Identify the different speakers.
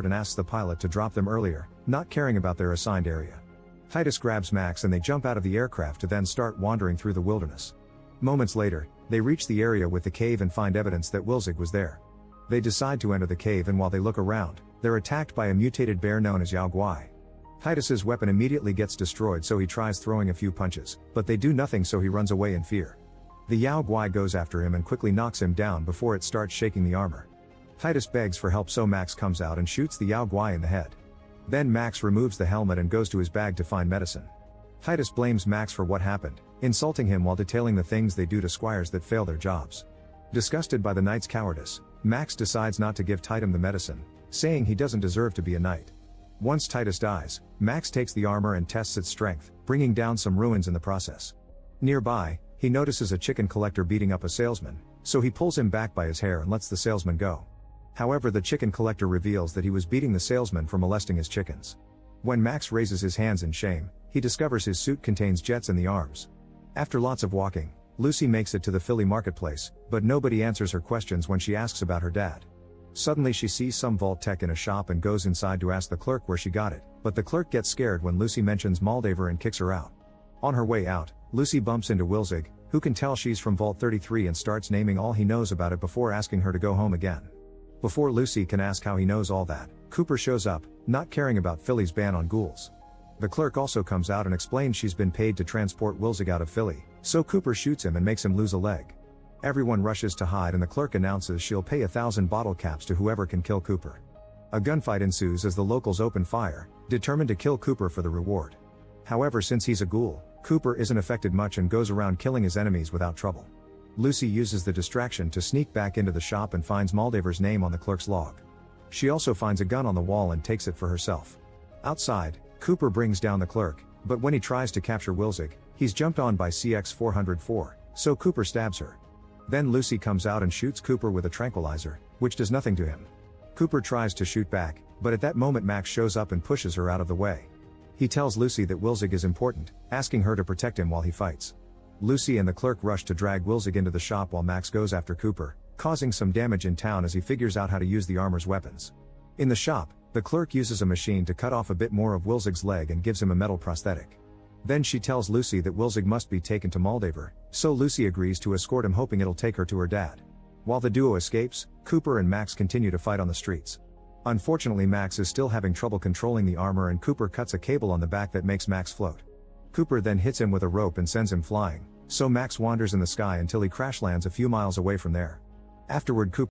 Speaker 1: and asks the pilot to drop them earlier, not caring about their assigned area. Titus grabs Max and they jump out of the aircraft to then start wandering through the wilderness. Moments later, they reach the area with the cave and find evidence that Wilzig was there. They decide to enter the cave, and while they look around, they're attacked by a mutated bear known as Yao Guai. Titus's weapon immediately gets destroyed, so he tries throwing a few punches, but they do nothing, so he runs away in fear. The Yao Guai goes after him and quickly knocks him down before it starts shaking the armor. Titus begs for help, so Max comes out and shoots the Yao Guai in the head. Then Max removes the helmet and goes to his bag to find medicine. Titus blames Max for what happened, insulting him while detailing the things they do to squires that fail their jobs. Disgusted by the knight's cowardice, Max decides not to give Titus the medicine, saying he doesn't deserve to be a knight. Once Titus dies, Max takes the armor and tests its strength, bringing down some ruins in the process. Nearby, he notices a chicken collector beating up a salesman, so he pulls him back by his hair and lets the salesman go. However, the chicken collector reveals that he was beating the salesman for molesting his chickens. When Max raises his hands in shame, he discovers his suit contains jets in the arms. After lots of walking, Lucy makes it to the Philly marketplace, but nobody answers her questions when she asks about her dad. Suddenly she sees some vault tech in a shop and goes inside to ask the clerk where she got it, but the clerk gets scared when Lucy mentions Moldaver and kicks her out. On her way out, Lucy bumps into Wilzig, who can tell she's from Vault 33 and starts naming all he knows about it before asking her to go home again. Before Lucy can ask how he knows all that, Cooper shows up, not caring about Philly's ban on ghouls. The clerk also comes out and explains she's been paid to transport Wilzig out of Philly, so Cooper shoots him and makes him lose a leg. Everyone rushes to hide and the clerk announces she'll pay 1,000 bottle caps to whoever can kill Cooper. A gunfight ensues as the locals open fire, determined to kill Cooper for the reward. However, since he's a ghoul, Cooper isn't affected much and goes around killing his enemies without trouble. Lucy uses the distraction to sneak back into the shop and finds Moldaver's name on the clerk's log. She also finds a gun on the wall and takes it for herself. Outside, Cooper brings down the clerk, but when he tries to capture Wilzig, he's jumped on by CX-404, so Cooper stabs her. Then Lucy comes out and shoots Cooper with a tranquilizer, which does nothing to him. Cooper tries to shoot back, but at that moment Max shows up and pushes her out of the way. He tells Lucy that Wilzig is important, asking her to protect him while he fights. Lucy and the clerk rush to drag Wilzig into the shop while Max goes after Cooper, causing some damage in town as he figures out how to use the armor's weapons. In the shop, the clerk uses a machine to cut off a bit more of Wilzig's leg and gives him a metal prosthetic. Then she tells Lucy that Wilzig must be taken to Moldaver, so Lucy agrees to escort him, hoping it'll take her to her dad. While the duo escapes, Cooper and Max continue to fight on the streets. Unfortunately, Max is still having trouble controlling the armor and Cooper cuts a cable on the back that makes Max float. Cooper then hits him with a rope and sends him flying, so Max wanders in the sky until he crash lands a few miles away from there. Afterward, Cooper